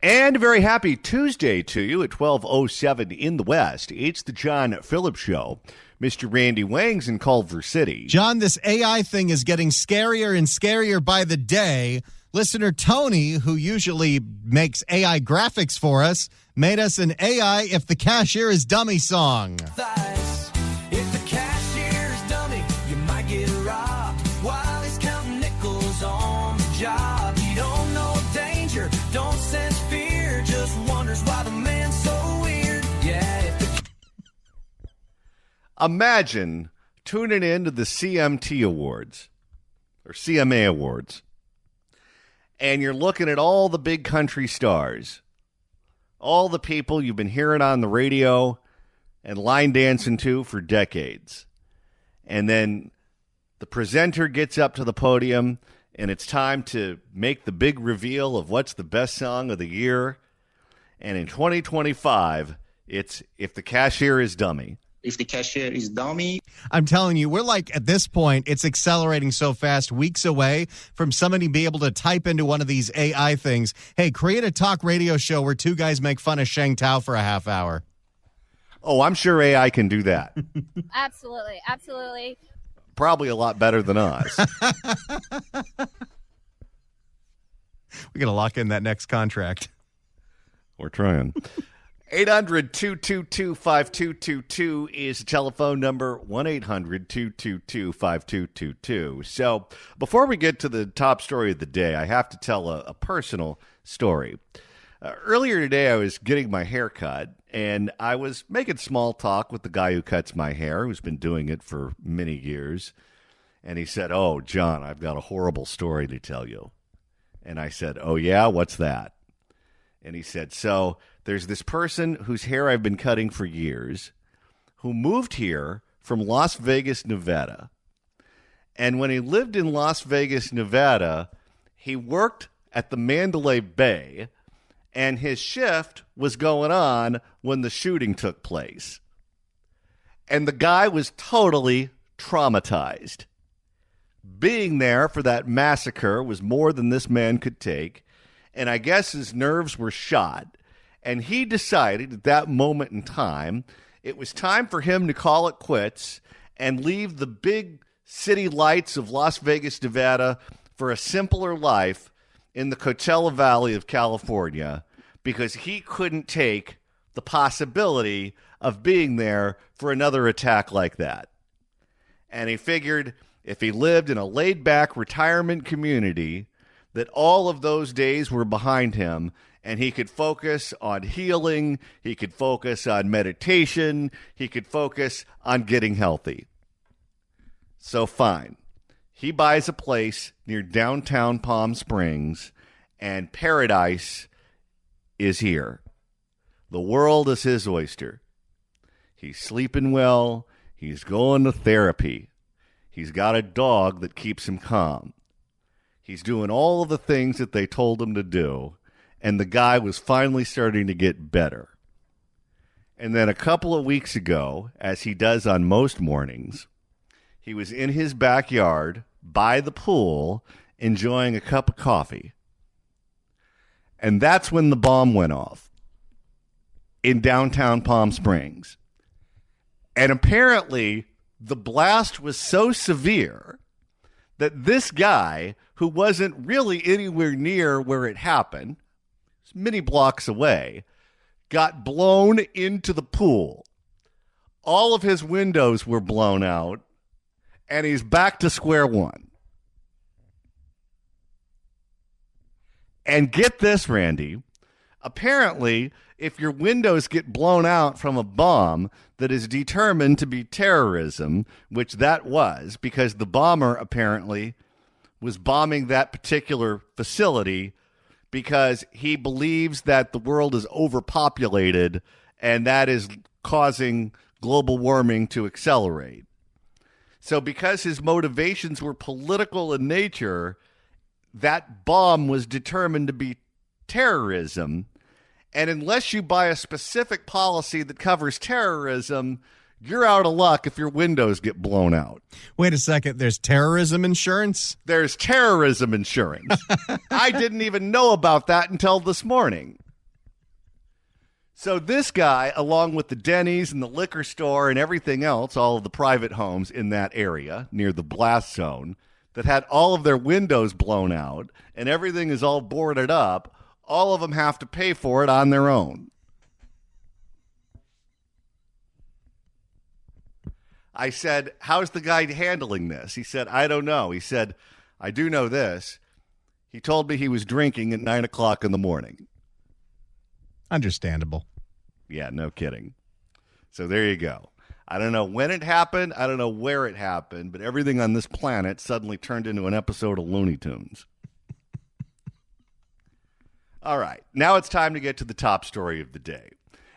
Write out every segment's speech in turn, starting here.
And a very happy Tuesday to you at 12:07 in the West. It's the John Phillips Show. Mr. Randy Wang's in Culver City. John, this AI thing is getting scarier and scarier by the day. Listener Tony, who usually makes AI graphics for us, made us an AI If the Cashier is Dummy song. If the cashier is dummy, you might get robbed while he's counting nickels on the job. He don't know danger, don't sense fear, just wonders why the man's so weird. Yeah. Imagine tuning in to the CMT Awards or CMA Awards, and you're looking at all the big country stars, all the people you've been hearing on the radio and line dancing to for decades. And then the presenter gets up to the podium, and it's time to make the big reveal of what's the best song of the year. And in 2025, it's If the Cashier is Dummy. If the cashier is dummy. I'm telling you, we're like, at this point, it's accelerating so fast, weeks away from somebody being able to type into one of these AI things, hey, create a talk radio show where two guys make fun of Sheng Tao for a half hour. Oh, I'm sure AI can do that. Absolutely. Absolutely. Probably a lot better than us. We're going to lock in that next contract. We're trying. 800-222-5222 is the telephone number, 1-800-222-5222. So before we get to the top story of the day, I have to tell a personal story. Earlier today, I was getting my hair cut, and I was making small talk with the guy who cuts my hair, who's been doing it for many years. And he said, "Oh, John, I've got a horrible story to tell you." And I said, "Oh, yeah? What's that?" And he said, "So there's this person whose hair I've been cutting for years who moved here from Las Vegas, Nevada. And when he lived in Las Vegas, Nevada, he worked at the Mandalay Bay, and his shift was going on when the shooting took place. And the guy was totally traumatized. Being there for that massacre was more than this man could take, and I guess his nerves were shot. And he decided at that moment in time, it was time for him to call it quits and leave the big city lights of Las Vegas, Nevada for a simpler life in the Coachella Valley of California, because he couldn't take the possibility of being there for another attack like that. And he figured if he lived in a laid-back retirement community, that all of those days were behind him, and he could focus on healing, he could focus on meditation, he could focus on getting healthy. So fine. He buys a place near downtown Palm Springs, and paradise is here. The world is his oyster. He's sleeping well. He's going to therapy. He's got a dog that keeps him calm. He's doing all of the things that they told him to do, and the guy was finally starting to get better. And then a couple of weeks ago, as he does on most mornings, he was in his backyard by the pool enjoying a cup of coffee. And that's when the bomb went off in downtown Palm Springs. And apparently the blast was so severe that this guy, who wasn't really anywhere near where it happened, many blocks away, got blown into the pool. All of his windows were blown out, and he's back to square one. And get this, Randy, apparently, if your windows get blown out from a bomb that is determined to be terrorism, which that was, because the bomber apparently was bombing that particular facility because he believes that the world is overpopulated and that is causing global warming to accelerate. So because his motivations were political in nature, that bomb was determined to be terrorism. And unless you buy a specific policy that covers terrorism, you're out of luck if your windows get blown out. Wait a second. There's terrorism insurance? There's terrorism insurance. I didn't even know about that until this morning. So this guy, along with the Denny's and the liquor store and everything else, all of the private homes in that area near the blast zone that had all of their windows blown out and everything is all boarded up, all of them have to pay for it on their own. I said, how's the guy handling this? He said, I don't know. He said, I do know this. He told me he was drinking at 9 o'clock in the morning. Understandable. Yeah, no kidding. So there you go. I don't know when it happened. I don't know where it happened, but everything on this planet suddenly turned into an episode of Looney Tunes. All right, now it's time to get to the top story of the day.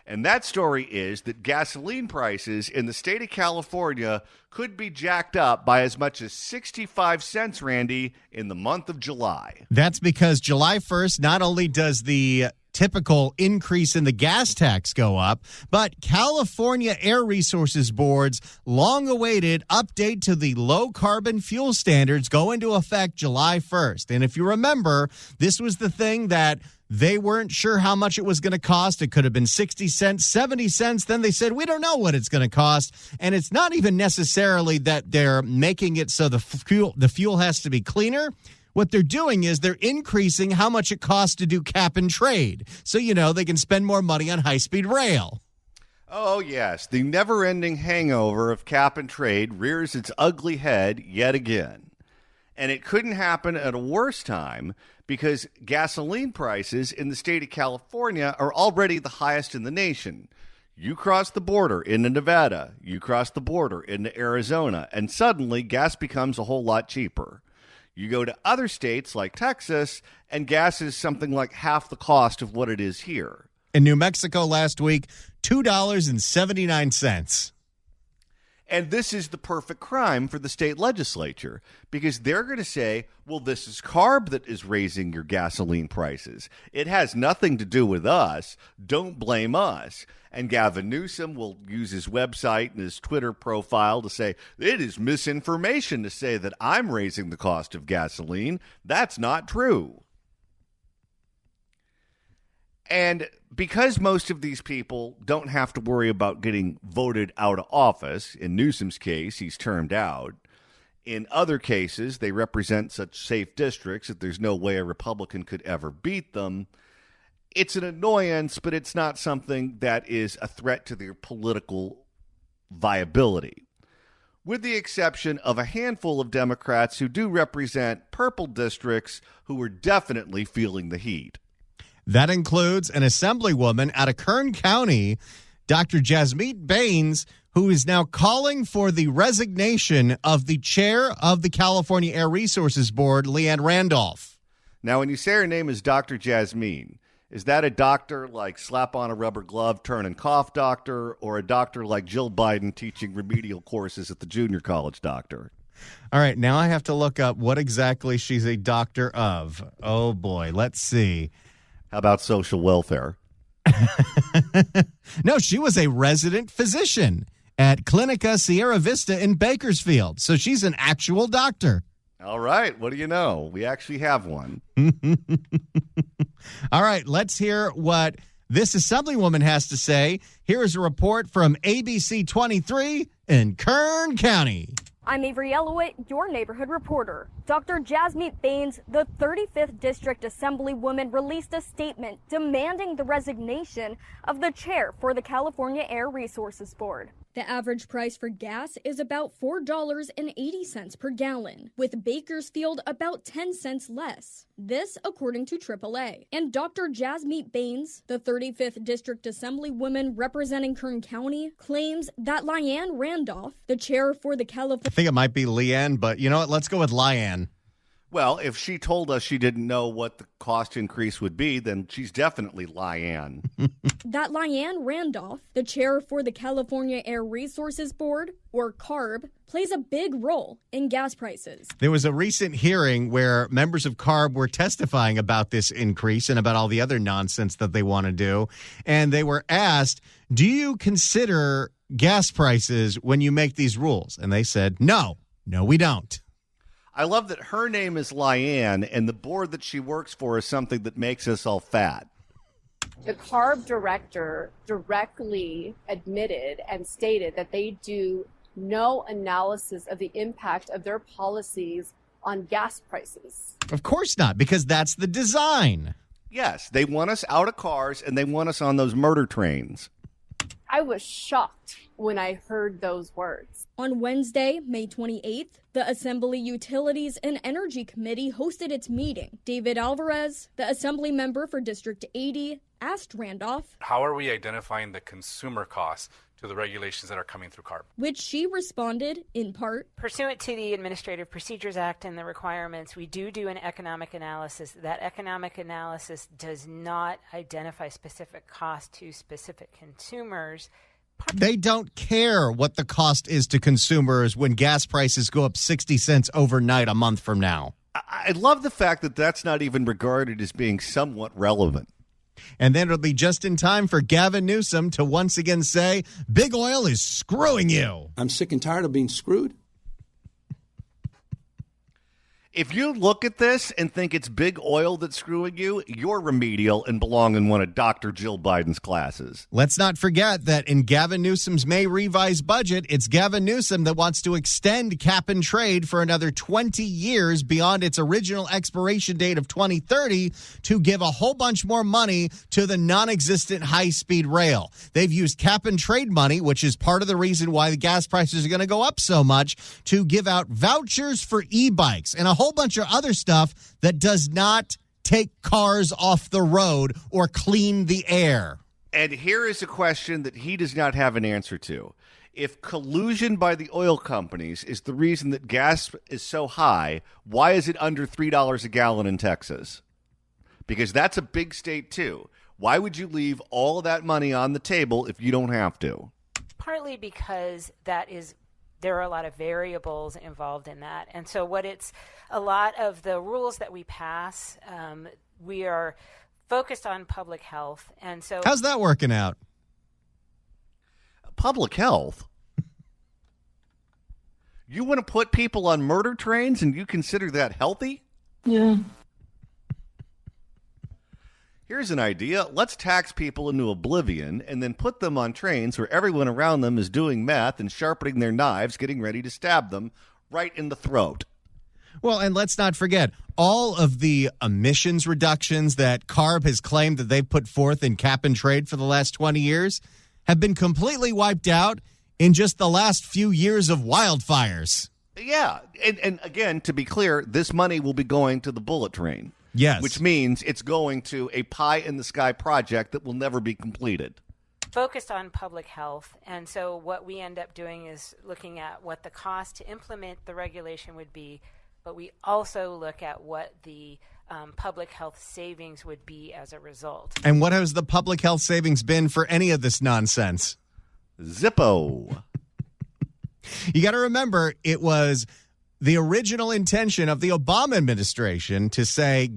And that story is that gasoline prices in the state of California could be jacked up by as much as 65 cents, Randy, in the month of July. That's because July 1st, not only does the typical increase in the gas tax go up, but California Air Resources Board's long-awaited update to the low-carbon fuel standards go into effect July 1st. And if you remember, this was the thing that they weren't sure how much it was going to cost. It could have been 60 cents, 70 cents. Then they said, we don't know what it's going to cost. And it's not even necessarily that they're making it so the fuel has to be cleaner. What they're doing is they're increasing how much it costs to do cap and trade. So, they can spend more money on high-speed rail. Oh, yes. The never-ending hangover of cap and trade rears its ugly head yet again. And it couldn't happen at a worse time because gasoline prices in the state of California are already the highest in the nation. You cross the border into Nevada, you cross the border into Arizona, and suddenly gas becomes a whole lot cheaper. You go to other states like Texas, and gas is something like half the cost of what it is here. In New Mexico last week, $2.79. And this is the perfect crime for the state legislature because they're going to say, well, this is CARB that is raising your gasoline prices. It has nothing to do with us. Don't blame us. And Gavin Newsom will use his website and his Twitter profile to say, it is misinformation to say that I'm raising the cost of gasoline. That's not true. And because most of these people don't have to worry about getting voted out of office, in Newsom's case, he's termed out. In other cases, they represent such safe districts that there's no way a Republican could ever beat them. It's an annoyance, but it's not something that is a threat to their political viability. With the exception of a handful of Democrats who do represent purple districts who are definitely feeling the heat. That includes an assemblywoman out of Kern County, Dr. Jasmeet Bains, who is now calling for the resignation of the chair of the California Air Resources Board, Leanne Randolph. Now, when you say her name is Dr. Jasmine, is that a doctor like slap on a rubber glove, turn and cough doctor, or a doctor like Jill Biden teaching remedial courses at the junior college doctor? All right, now I have to look up what exactly she's a doctor of. Oh, boy, let's see. How about social welfare? No, she was a resident physician at Clinica Sierra Vista in Bakersfield. So she's an actual doctor. All right. What do you know? We actually have one. All right. Let's hear what this assemblywoman has to say. Here is a report from ABC 23 in Kern County. I'm Avery Elowit, your neighborhood reporter. Dr. Jasmeet Bains, the 35th District Assemblywoman, released a statement demanding the resignation of the chair for the California Air Resources Board. The average price for gas is about $4.80 per gallon, with Bakersfield about 10 cents less. This, according to AAA. And Dr. Jasmeet Bains, the 35th District Assemblywoman representing Kern County, claims that Leanne Randolph, the chair for the California... I think it might be Leanne, but you know what? Let's go with Leanne. Well, if she told us she didn't know what the cost increase would be, then she's definitely Leanne. That Leanne Randolph, the chair for the California Air Resources Board, or CARB, plays a big role in gas prices. There was a recent hearing where members of CARB were testifying about this increase and about all the other nonsense that they want to do. And they were asked, do you consider gas prices when you make these rules? And they said, no, we don't. I love that her name is Leanne, and the board that she works for is something that makes us all fat. The CARB director directly admitted and stated that they do no analysis of the impact of their policies on gas prices. Of course not, because that's the design. Yes, they want us out of cars and they want us on those murder trains. I was shocked when I heard those words. On Wednesday, May 28th, the Assembly Utilities and Energy Committee hosted its meeting. David Alvarez, the Assembly member for District 80, asked Randolph, how are we identifying the consumer costs to the regulations that are coming through CARB? Which she responded, in part, pursuant to the Administrative Procedures Act and the requirements, we do an economic analysis. That economic analysis does not identify specific costs to specific consumers. They don't care what the cost is to consumers when gas prices go up 60 cents overnight a month from now. I love the fact that that's not even regarded as being somewhat relevant. And then it'll be just in time for Gavin Newsom to once again say, big oil is screwing you. I'm sick and tired of being screwed. If you look at this and think it's big oil that's screwing you, you're remedial and belong in one of Dr. Jill Biden's classes. Let's not forget that in Gavin Newsom's May revised budget, it's Gavin Newsom that wants to extend cap and trade for another 20 years beyond its original expiration date of 2030 to give a whole bunch more money to the non-existent high-speed rail. They've used cap and trade money, which is part of the reason why the gas prices are going to go up so much, to give out vouchers for e-bikes and a whole bunch of other stuff that does not take cars off the road or clean the air. And here is a question that he does not have an answer to. If collusion by the oil companies is the reason that gas is so high, why is it under $3 a gallon in Texas? Because that's a big state too. Why would you leave all of that money on the table if you don't have to? Partly because there are a lot of variables involved in that. And so a lot of the rules that we pass, we are focused on public health. And so how's that working out? Public health? You want to put people on murder trains and you consider that healthy? Yeah. Here's an idea. Let's tax people into oblivion and then put them on trains where everyone around them is doing meth and sharpening their knives, getting ready to stab them right in the throat. Well, and let's not forget, all of the emissions reductions that CARB has claimed that they've put forth in cap and trade for the last 20 years have been completely wiped out in just the last few years of wildfires. Yeah. And again, to be clear, this money will be going to the bullet train. Yes. Which means it's going to a pie-in-the-sky project that will never be completed. Focused on public health. And so what we end up doing is looking at what the cost to implement the regulation would be, but we also look at what the public health savings would be as a result. And what has the public health savings been for any of this nonsense? Zippo. You got to remember, it was the original intention of the Obama administration to say,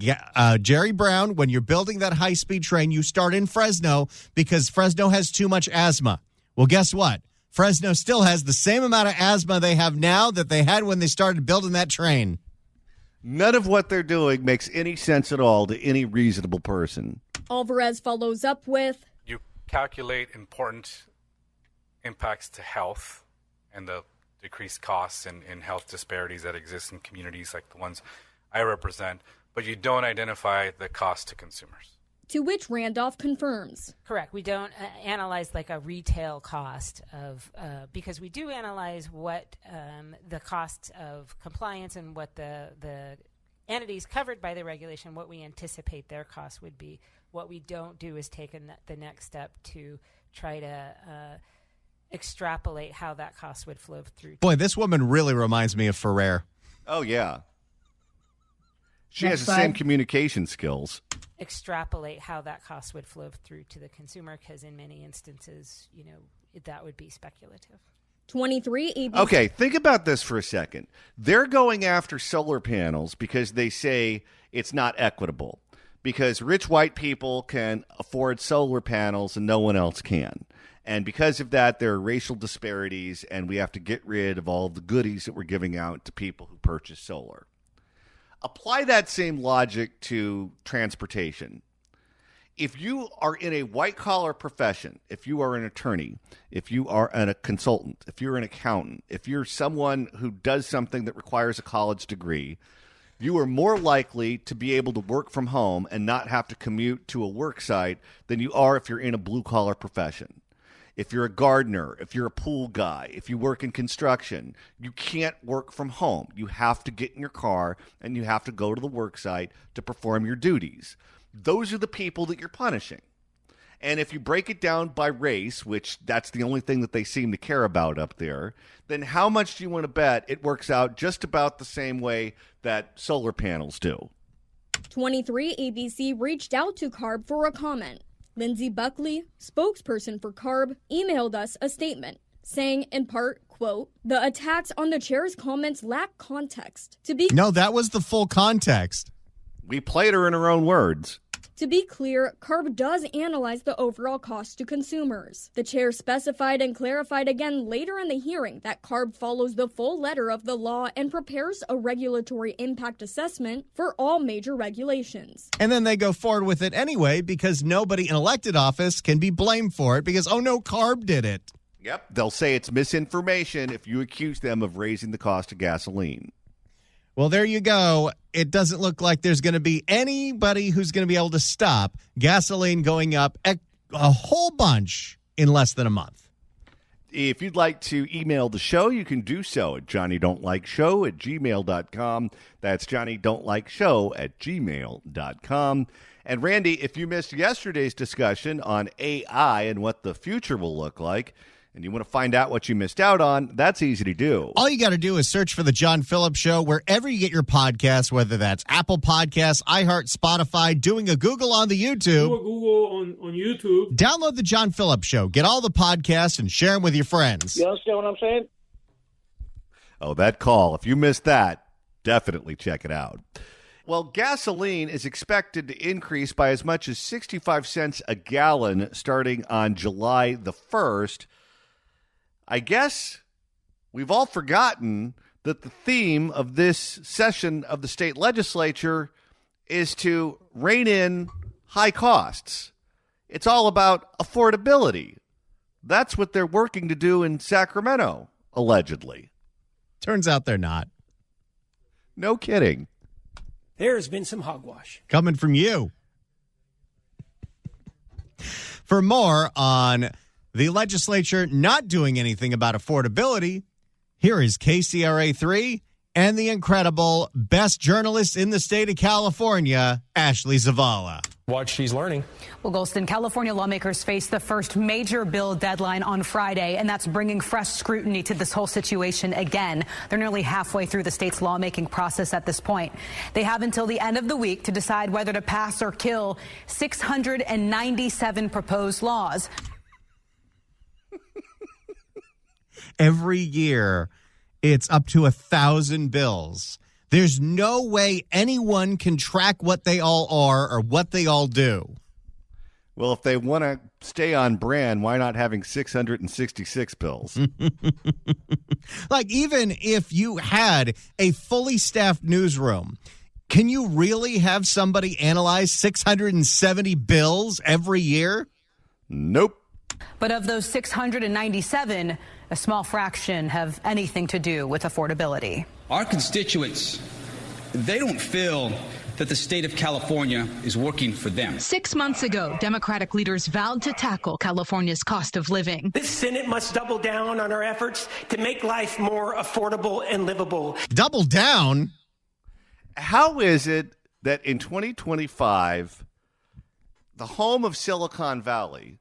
Jerry Brown, when you're building that high-speed train, you start in Fresno because Fresno has too much asthma. Well, guess what? Fresno still has the same amount of asthma they have now that they had when they started building that train. None of what they're doing makes any sense at all to any reasonable person. Alvarez follows up with, You calculate important impacts to health and the decreased costs and health disparities that exist in communities like the ones I represent, but you don't identify the cost to consumers. to which Randolph confirms. Correct. We don't analyze like a retail cost of, because we do analyze what the cost of compliance and what the entities covered by the regulation, what we anticipate their costs would be. What we don't do is take the next step to try to extrapolate how that cost would flow through. Boy, this woman really reminds me of Ferrer. Oh, yeah. She has the same communication skills. Extrapolate how that cost would flow through to the consumer, because in many instances, that would be speculative. 23 ABC. Okay, think about this for a second. They're going after solar panels because they say it's not equitable, because rich white people can afford solar panels and no one else can. And because of that, there are racial disparities, and we have to get rid of all the goodies that we're giving out to people who purchase solar. Apply that same logic to transportation. If you are in a white-collar profession, if you are an attorney, if you are a consultant, if you're an accountant, if you're someone who does something that requires a college degree, you are more likely to be able to work from home and not have to commute to a work site than you are if you're in a blue-collar profession. If you're a gardener, if you're a pool guy, if you work in construction, you can't work from home. You have to get in your car and you have to go to the work site to perform your duties. Those are the people that you're punishing. And if you break it down by race, which that's the only thing that they seem to care about up there, then how much do you want to bet it works out just about the same way that solar panels do? 23 ABC reached out to CARB for a comment. Lindsay Buckley, spokesperson for CARB, emailed us a statement saying, in part, quote, "The attacks on the chair's comments lack context. No, that was the full context. We played her in her own words. To be clear, CARB does analyze the overall cost to consumers. The chair specified and clarified again later in the hearing that CARB follows the full letter of the law and prepares a regulatory impact assessment for all major regulations." And then they go forward with it anyway because nobody in elected office can be blamed for it because, oh no, CARB did it. Yep, they'll say it's misinformation if you accuse them of raising the cost of gasoline. Well, there you go. It doesn't look like there's going to be anybody who's going to be able to stop gasoline going up a whole bunch in less than a month. If you'd like to email the show, you can do so at johnnydon'tlikeshow@gmail.com. That's johnnydon'tlikeshow@gmail.com. And Randy, if you missed yesterday's discussion on AI and what the future will look like, and you want to find out what you missed out on, that's easy to do. All you got to do is search for The John Phillips Show wherever you get your podcasts, whether that's Apple Podcasts, iHeart, Spotify, doing a Google on the YouTube. Do a Google on YouTube. Download The John Phillips Show. Get all the podcasts and share them with your friends. You understand what I'm saying? Oh, that call. If you missed that, definitely check it out. Well, gasoline is expected to increase by as much as 65 cents a gallon starting on July the 1st. I guess we've all forgotten that the theme of this session of the state legislature is to rein in high costs. It's all about affordability. That's what they're working to do in Sacramento, allegedly. Turns out they're not. No kidding. There has been some hogwash. Coming from you. For more on the legislature not doing anything about affordability, here is KCRA3 and the incredible best journalist in the state of California, Ashley Zavala. Watch, she's learning. Well, Golston, California lawmakers face the first major bill deadline on Friday, and that's bringing fresh scrutiny to this whole situation again. They're nearly halfway through the state's lawmaking process at this point. They have until the end of the week to decide whether to pass or kill 697 proposed laws. Every year, it's up to 1,000 bills. There's no way anyone can track what they all are or what they all do. Well, if they want to stay on brand, why not having 666 bills? Like, even if you had a fully staffed newsroom, can you really have somebody analyze 670 bills every year? Nope. But of those 697, a small fraction have anything to do with affordability. Our constituents, they don't feel that the state of California is working for them. 6 months ago, Democratic leaders vowed to tackle California's cost of living. This Senate must double down on our efforts to make life more affordable and livable. Double down? How is it that in 2025, the home of Silicon Valley,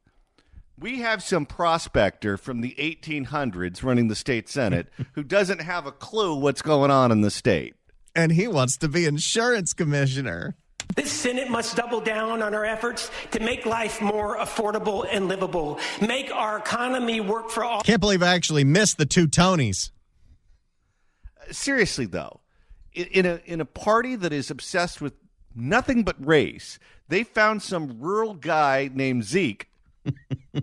we have some prospector from the 1800s running the state Senate who doesn't have a clue what's going on in the state? And he wants to be insurance commissioner. This Senate must double down on our efforts to make life more affordable and livable. Make our economy work for all. Can't believe I actually missed the two Tonys. Seriously, though, in a party that is obsessed with nothing but race, they found some rural guy named Zeke,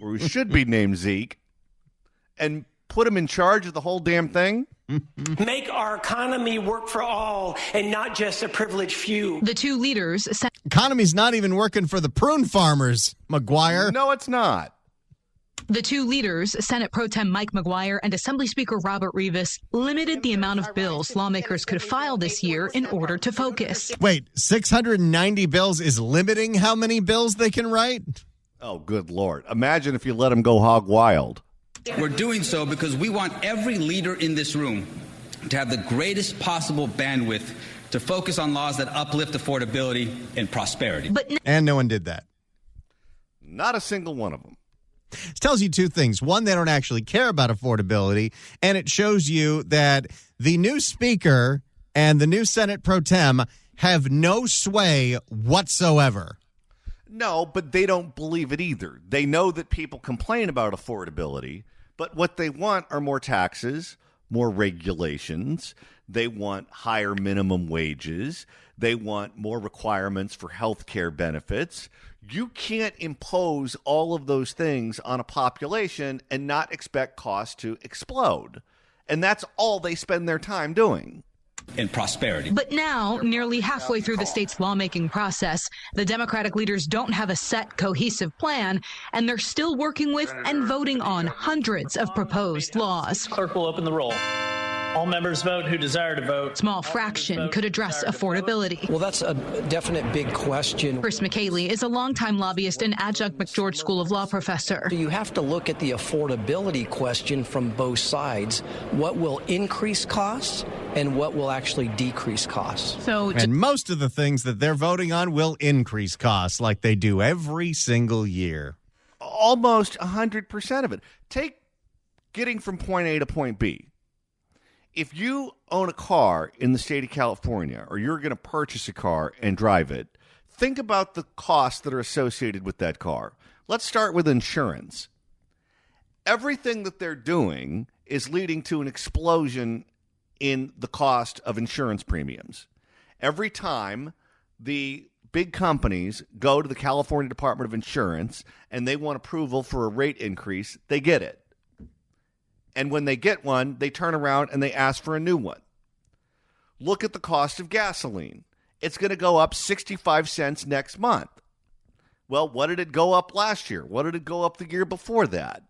or who should be named Zeke, and put him in charge of the whole damn thing? Make our economy work for all and not just a privileged few. The two leaders said Economy's not even working for the prune farmers, McGuire. No, it's not. The two leaders, Senate Pro Tem Mike McGuire and Assembly Speaker Robert Rivas, limited the amount of bills lawmakers could file this year in order to focus. Wait, 690 bills is limiting how many bills they can write? Oh, good Lord. Imagine if you let them go hog wild. We're doing so because we want every leader in this room to have the greatest possible bandwidth to focus on laws that uplift affordability and prosperity. And no one did that. Not a single one of them. This tells you two things. One, they don't actually care about affordability, and it shows you that the new speaker and the new Senate Pro Tem have no sway whatsoever. No, but they don't believe it either. They know that people complain about affordability, but what they want are more taxes, more regulations. They want higher minimum wages. They want more requirements for health care benefits. You can't impose all of those things on a population and not expect costs to explode. And that's all they spend their time doing. And prosperity. But now, nearly halfway through the state's lawmaking process, the Democratic leaders don't have a set, cohesive plan, and they're still working with and voting on hundreds of proposed laws. Clerk will open the roll. All members vote who desire to vote. Small fraction could address affordability. Well, that's a definite big question. Chris McKaylee is a longtime lobbyist and adjunct McGeorge School of Law professor. So you have to look at the affordability question from both sides. What will increase costs and what will actually decrease costs? And most of the things that they're voting on will increase costs like they do every single year. Almost 100% of it. Take getting from point A to point B. If you own a car in the state of California, or you're going to purchase a car and drive it, think about the costs that are associated with that car. Let's start with insurance. Everything that they're doing is leading to an explosion in the cost of insurance premiums. Every time the big companies go to the California Department of Insurance and they want approval for a rate increase, they get it. And when they get one, they turn around and they ask for a new one. Look at the cost of gasoline. It's going to go up 65 cents next month. Well, what did it go up last year? What did it go up the year before that?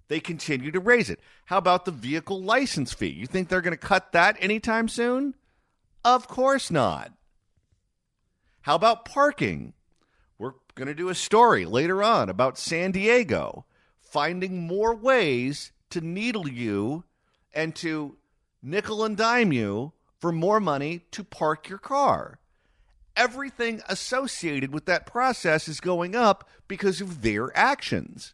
They continue to raise it. How about the vehicle license fee? You think they're going to cut that anytime soon? Of course not. How about parking? We're going to do a story later on about San Diego finding more ways to needle you and to nickel and dime you for more money to park your car. Everything associated with that process is going up because of their actions.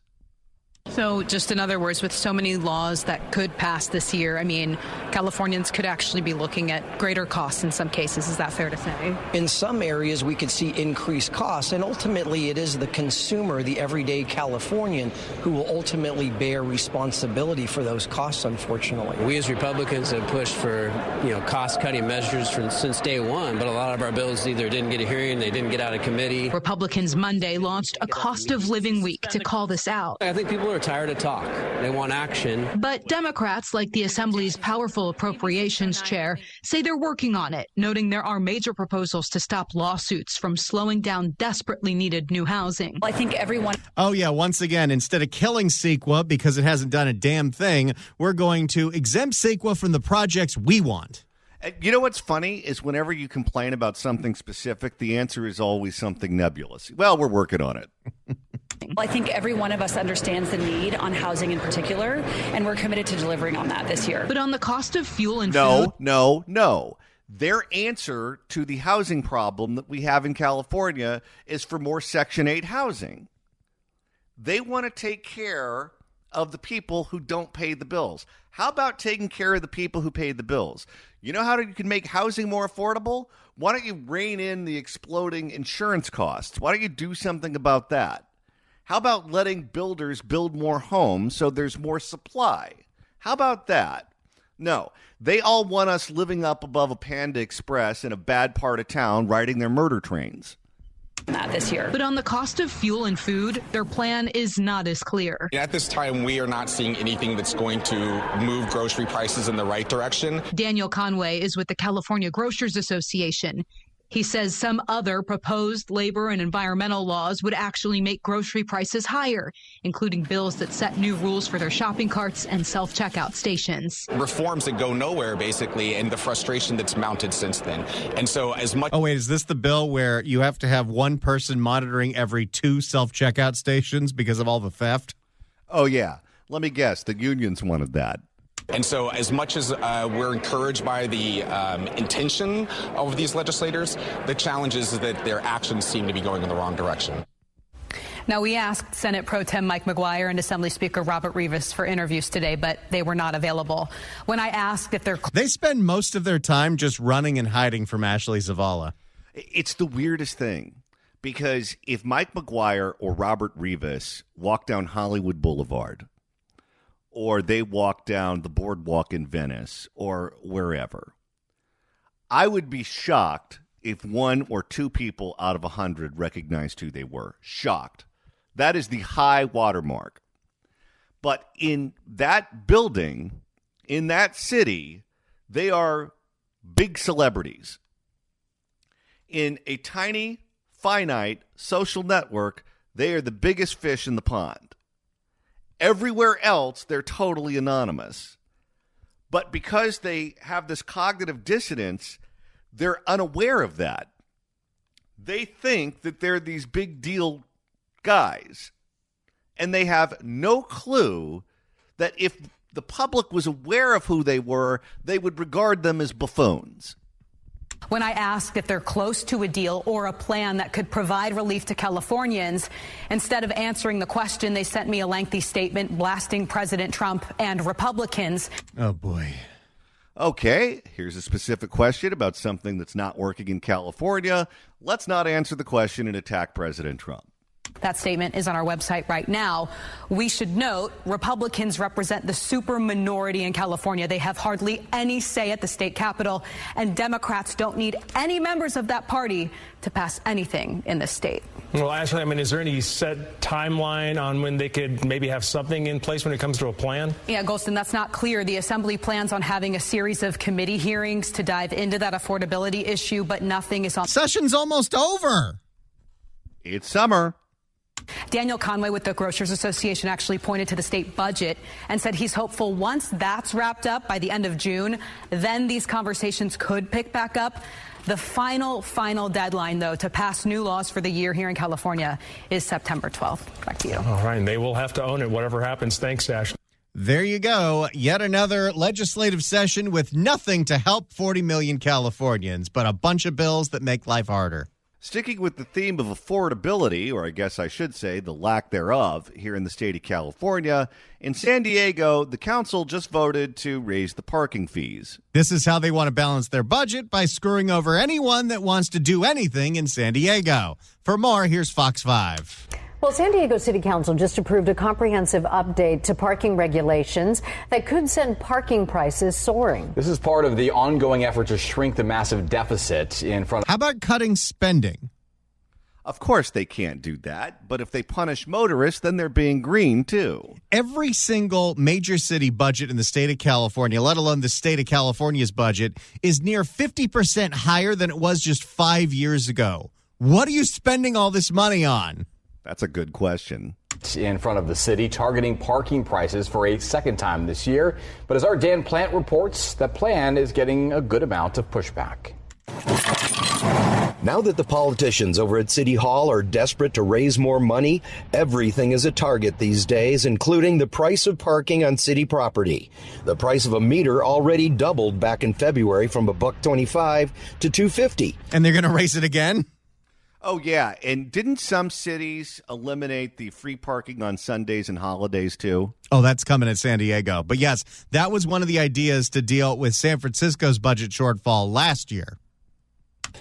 So just in other words, with so many laws that could pass this year, I mean, Californians could actually be looking at greater costs in some cases. Is that fair to say? In some areas, we could see increased costs, and ultimately it is the consumer, the everyday Californian, who will ultimately bear responsibility for those costs, unfortunately. We as Republicans have pushed for, cost-cutting measures since day one, but a lot of our bills either didn't get a hearing, they didn't get out of committee. Republicans Monday launched a cost of living week to call this out. I think people are tired of talk. They want action. But Democrats, like the Assembly's powerful appropriations chair, say they're working on it, noting there are major proposals to stop lawsuits from slowing down desperately needed new housing. I think everyone... Oh, yeah, once again, instead of killing CEQA because it hasn't done a damn thing, we're going to exempt CEQA from the projects we want. You know what's funny is whenever you complain about something specific, the answer is always something nebulous. Well, we're working on it. I think every one of us understands the need on housing in particular, and we're committed to delivering on that this year. But on the cost of fuel and food? No. Their answer to the housing problem that we have in California is for more Section 8 housing. They want to take care of the people who don't pay the bills. How about taking care of the people who pay the bills? You know how you can make housing more affordable? Why don't you rein in the exploding insurance costs? Why don't you do something about that? How about letting builders build more homes so there's more supply? How about that? No, they all want us living up above a Panda Express in a bad part of town riding their murder trains. that this year. But on the cost of fuel and food, their plan is not as clear. At this time, we are not seeing anything that's going to move grocery prices in the right direction. Daniel Conway is with the California Grocers Association. He says some other proposed labor and environmental laws would actually make grocery prices higher, including bills that set new rules for their shopping carts and self-checkout stations. Reforms that go nowhere, basically, and the frustration that's mounted since then. And so as much... Oh, wait, is this the bill where you have to have one person monitoring every 2 self-checkout stations because of all the theft? Oh, yeah. Let me guess. The unions wanted that. And so as much as we're encouraged by the intention of these legislators, the challenge is that their actions seem to be going in the wrong direction. Now, we asked Senate Pro Tem Mike McGuire and Assembly Speaker Robert Rivas for interviews today, but they were not available. When I asked if they're... They spend most of their time just running and hiding from Ashley Zavala. It's the weirdest thing, because if Mike McGuire or Robert Rivas walk down Hollywood Boulevard, or they walk down the boardwalk in Venice or wherever, I would be shocked if 1 or 2 people out of 100 recognized who they were. Shocked. That is the high watermark. But in that building, in that city, they are big celebrities. In a tiny, finite social network, they are the biggest fish in the pond. Everywhere else, they're totally anonymous. But because they have this cognitive dissonance, they're unaware of that. They think that they're these big deal guys. And they have no clue that if the public was aware of who they were, they would regard them as buffoons. When I asked if they're close to a deal or a plan that could provide relief to Californians, instead of answering the question, they sent me a lengthy statement blasting President Trump and Republicans. Oh, boy. Okay, here's a specific question about something that's not working in California. Let's not answer the question and attack President Trump. That statement is on our website right now. We should note Republicans represent the super minority in California. They have hardly any say at the state capitol, and Democrats don't need any members of that party to pass anything in the state. Well, Ashley, I mean, is there any set timeline on when they could maybe have something in place when it comes to a plan? Yeah, Golston, that's not clear. The Assembly plans on having a series of committee hearings to dive into that affordability issue, but nothing is on. Session's almost over. It's summer. Daniel Conway with the Grocers Association actually pointed to the state budget and said he's hopeful once that's wrapped up by the end of June, then these conversations could pick back up. The final deadline, though, to pass new laws for the year here in California is September 12th. Back to you. All right, and they will have to own it, whatever happens. Thanks, Ashley. There you go. Yet another legislative session with nothing to help 40 million Californians, but a bunch of bills that make life harder. Sticking with the theme of affordability, or I guess I should say the lack thereof, here in the state of California, in San Diego, the council just voted to raise the parking fees. This is how they want to balance their budget, by screwing over anyone that wants to do anything in San Diego. For more, here's Fox 5. Well, San Diego City Council just approved a comprehensive update to parking regulations that could send parking prices soaring. This is part of the ongoing effort to shrink the massive deficit in front of... How about cutting spending? Of course they can't do that, but if they punish motorists, then they're being green, too. Every single major city budget in the state of California, let alone the state of California's budget, is near 50% higher than it was just 5 years ago. What are you spending all this money on? That's a good question. In front of the city, targeting parking prices for a second time this year. But as our Dan Plant reports, that plan is getting a good amount of pushback. Now that the politicians over at City Hall are desperate to raise more money, everything is a target these days, including the price of parking on city property. The price of a meter already doubled back in February from $1.25 to $2.50. And they're going to raise it again? Oh, yeah. And didn't some cities eliminate the free parking on Sundays and holidays, too? Oh, that's coming at San Diego. But yes, that was one of the ideas to deal with San Francisco's budget shortfall last year.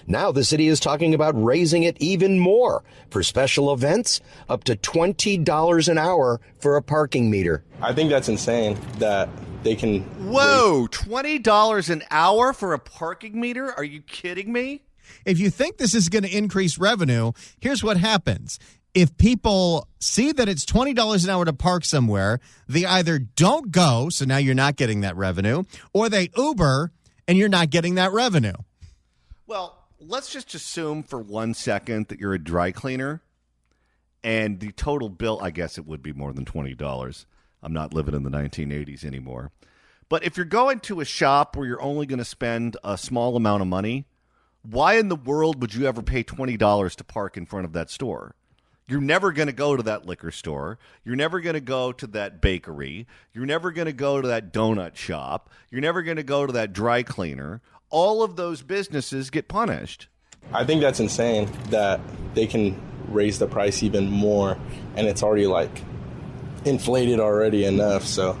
Now the city is talking about raising it even more for special events, up to $20 an hour for a parking meter. I think that's insane that they can... Whoa, $20 an hour for a parking meter? Are you kidding me? If you think this is going to increase revenue, here's what happens. If people see that it's $20 an hour to park somewhere, they either don't go, so now you're not getting that revenue, or they Uber and you're not getting that revenue. Well, let's just assume for 1 second that you're a dry cleaner and the total bill, I guess it would be more than $20. I'm not living in the 1980s anymore. But if you're going to a shop where you're only going to spend a small amount of money, why in the world would you ever pay $20 to park in front of that store? You're never going to go to that liquor store. You're never going to go to that bakery. You're never going to go to that donut shop. You're never going to go to that dry cleaner. All of those businesses get punished. I think that's insane that they can raise the price even more, and it's already like inflated already enough. So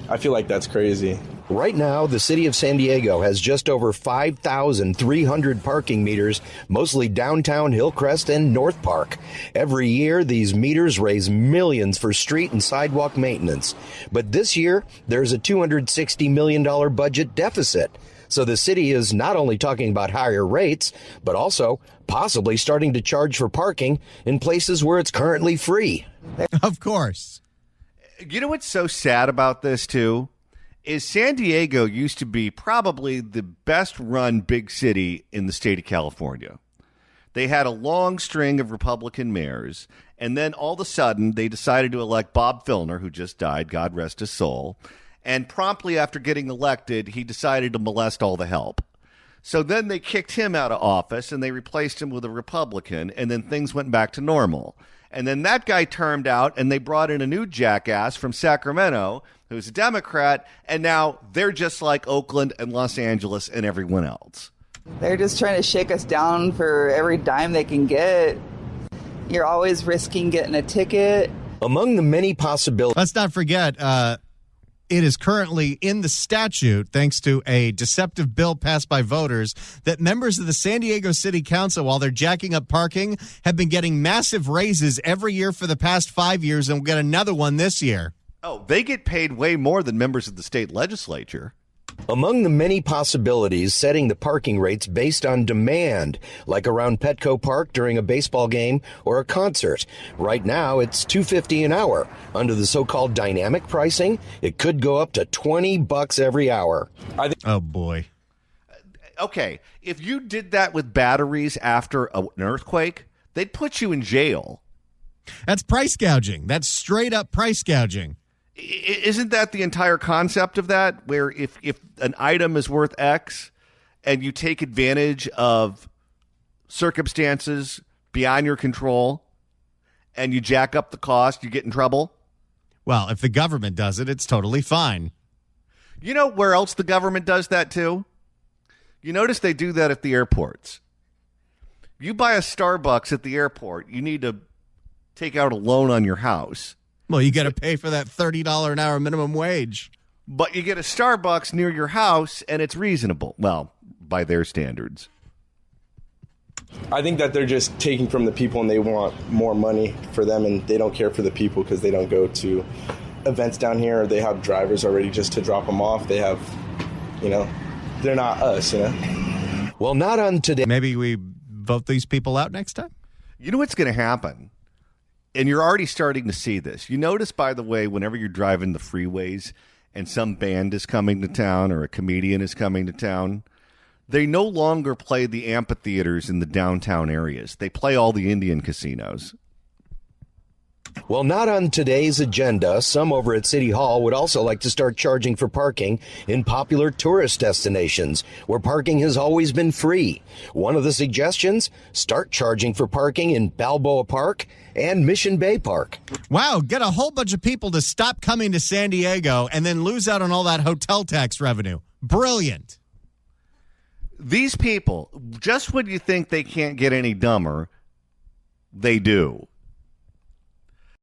I feel like that's crazy. Right now, the city of San Diego has just over 5,300 parking meters, mostly downtown Hillcrest and North Park. Every year, these meters raise millions for street and sidewalk maintenance. But this year, there's a $260 million budget deficit. So the city is not only talking about higher rates, but also possibly starting to charge for parking in places where it's currently free. Of course. You know what's so sad about this, too? Is San Diego used to be probably the best-run big city in the state of California. They had a long string of Republican mayors, and then all of a sudden they decided to elect Bob Filner, who just died, God rest his soul, and promptly after getting elected, he decided to molest all the help. So then they kicked him out of office, and they replaced him with a Republican, and then things went back to normal. And then that guy termed out, and they brought in a new jackass from Sacramento who's a Democrat, and now they're just like Oakland and Los Angeles and everyone else. They're just trying to shake us down for every dime they can get. You're always risking getting a ticket. Among the many possibilities... Let's not forget, it is currently in the statute, thanks to a deceptive bill passed by voters, that members of the San Diego City Council, while they're jacking up parking, have been getting massive raises every year for the past 5 years and will get another one this year. Oh, they get paid way more than members of the state legislature. Among the many possibilities, setting the parking rates based on demand, like around Petco Park during a baseball game or a concert. Right now, it's $2.50 an hour. Under the so-called dynamic pricing, it could go up to $20 every hour. Oh, boy. Okay, if you did that with batteries after an earthquake, they'd put you in jail. That's price gouging. That's straight up price gouging. Isn't that the entire concept of that, where if an item is worth X and you take advantage of circumstances beyond your control and you jack up the cost, you get in trouble? Well, if the government does it, it's totally fine. You know where else the government does that too? You notice they do that at the airports. You buy a Starbucks at the airport, you need to take out a loan on your house. Well, you got to pay for that $30 an hour minimum wage. But you get a Starbucks near your house, and it's reasonable. Well, by their standards. I think that they're just taking from the people and they want more money for them, and they don't care for the people because they don't go to events down here, or they have drivers already just to drop them off. They have, they're not us, Well, not on today. Maybe we vote these people out next time? You know what's going to happen? And you're already starting to see this. You notice, by the way, whenever you're driving the freeways and some band is coming to town or a comedian is coming to town, they no longer play the amphitheaters in the downtown areas. They play all the Indian casinos. Well, not on today's agenda. Some over at City Hall would also like to start charging for parking in popular tourist destinations where parking has always been free. One of the suggestions, start charging for parking in Balboa Park and Mission Bay Park. Wow, get a whole bunch of people to stop coming to San Diego and then lose out on all that hotel tax revenue. Brilliant. These people, just when you think they can't get any dumber, they do.